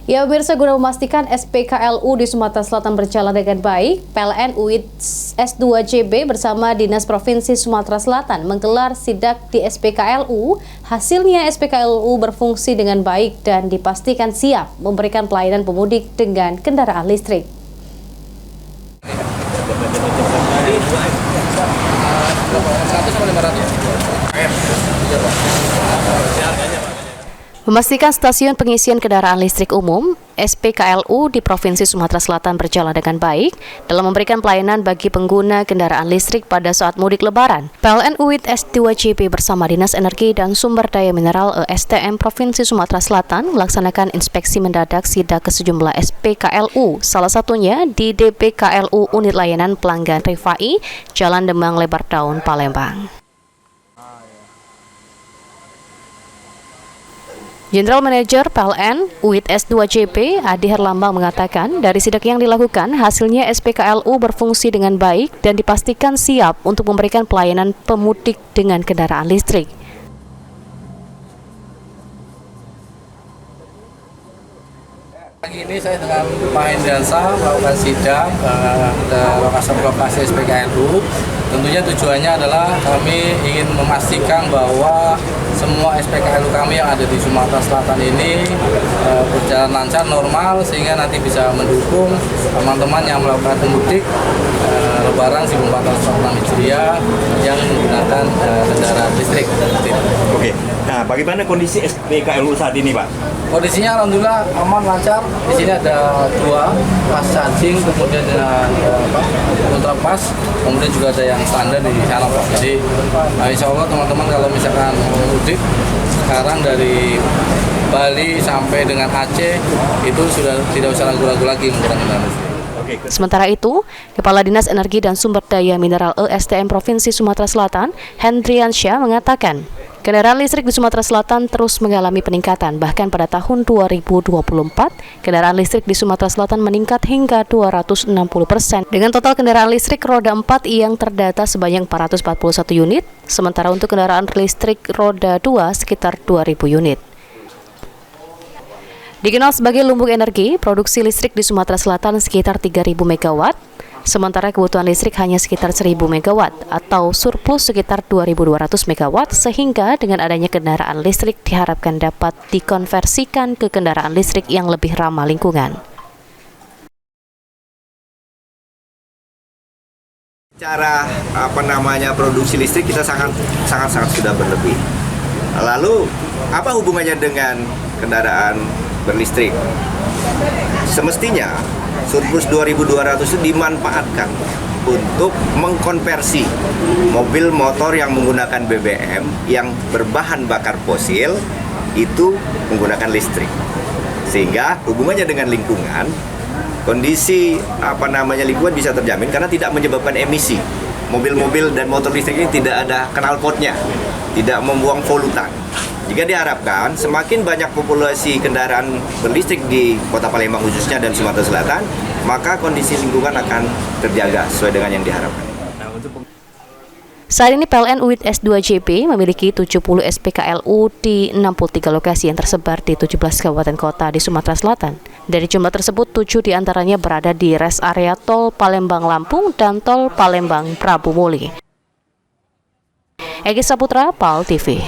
Ya pemirsa, guna memastikan SPKLU di Sumatera Selatan berjalan dengan baik, PLN UIT S2JB bersama Dinas Provinsi Sumatera Selatan menggelar sidak di SPKLU. Hasilnya SPKLU berfungsi dengan baik dan dipastikan siap memberikan pelayanan pemudik dengan kendaraan listrik. Memastikan stasiun pengisian kendaraan listrik umum SPKLU di Provinsi Sumatera Selatan berjalan dengan baik dalam memberikan pelayanan bagi pengguna kendaraan listrik pada saat mudik Lebaran. PLN UIT S2JB bersama Dinas Energi dan Sumber Daya Mineral ESDM Provinsi Sumatera Selatan melaksanakan inspeksi mendadak sidak ke sejumlah SPKLU, salah satunya di DPKLU Unit Layanan Pelanggan Rifai, Jalan Demang Lebar Daun, Palembang. General Manager PLN UIT S2JB Adi Herlambang mengatakan dari sidak yang dilakukan hasilnya SPKLU berfungsi dengan baik dan dipastikan siap untuk memberikan pelayanan pemudik dengan kendaraan listrik. Pagi ini saya dengan Pak Hendransah melakukan sidak ke lokasi SPKLU. Tentunya tujuannya adalah kami ingin memastikan bahwa semua SPKLU kami yang ada di Sumatera Selatan ini berjalan lancar, normal, sehingga nanti bisa mendukung teman-teman yang melakukan mudik Lebaran 1446 Hijriah yang menggunakan kendaraan listrik. Oke, nah bagaimana kondisi SPKLU saat ini, Pak? Kondisinya alhamdulillah aman, lancar. Di sini ada 2 pas charging, kemudian dengan ultra pas, kemudian juga ada yang standar di sana, Pak. Jadi insya Allah teman-teman kalau misalkan mudik sekarang dari Bali sampai dengan Aceh itu sudah tidak usah ragu-ragu lagi menggunakan listrik. Sementara itu, Kepala Dinas Energi dan Sumber Daya Mineral ESDM Provinsi Sumatera Selatan, Hendriansyah mengatakan, kendaraan listrik di Sumatera Selatan terus mengalami peningkatan. Bahkan pada tahun 2024, kendaraan listrik di Sumatera Selatan meningkat hingga 260%. Dengan total kendaraan listrik roda 4 yang terdata sebanyak 441 unit, sementara untuk kendaraan listrik roda 2 sekitar 2.000 unit. Dikenal sebagai lumbung energi, produksi listrik di Sumatera Selatan sekitar 3.000 MW, sementara kebutuhan listrik hanya sekitar 1.000 MW atau surplus sekitar 2.200 MW, sehingga dengan adanya kendaraan listrik diharapkan dapat dikonversikan ke kendaraan listrik yang lebih ramah lingkungan. Cara produksi listrik kita sangat sudah berlebih. Lalu apa hubungannya dengan kendaraan berlistrik? Semestinya surplus 2.200 itu dimanfaatkan untuk mengkonversi mobil motor yang menggunakan BBM yang berbahan bakar fosil itu menggunakan listrik, sehingga hubungannya dengan lingkungan, kondisi lingkungan bisa terjamin karena tidak menyebabkan emisi. Mobil-mobil dan motor listrik ini tidak ada knalpotnya, tidak membuang polutan. Jika diharapkan semakin banyak populasi kendaraan berlistrik di Kota Palembang khususnya dan Sumatera Selatan, maka kondisi lingkungan akan terjaga sesuai dengan yang diharapkan. Saat ini PLN UIT S2JB memiliki 70 SPKLU di 63 lokasi yang tersebar di 17 kabupaten kota di Sumatera Selatan. Dari jumlah tersebut, 7 diantaranya berada di rest area tol Palembang-Lampung dan tol Palembang-Prabu Muli. Egi Saputra, PAL TV.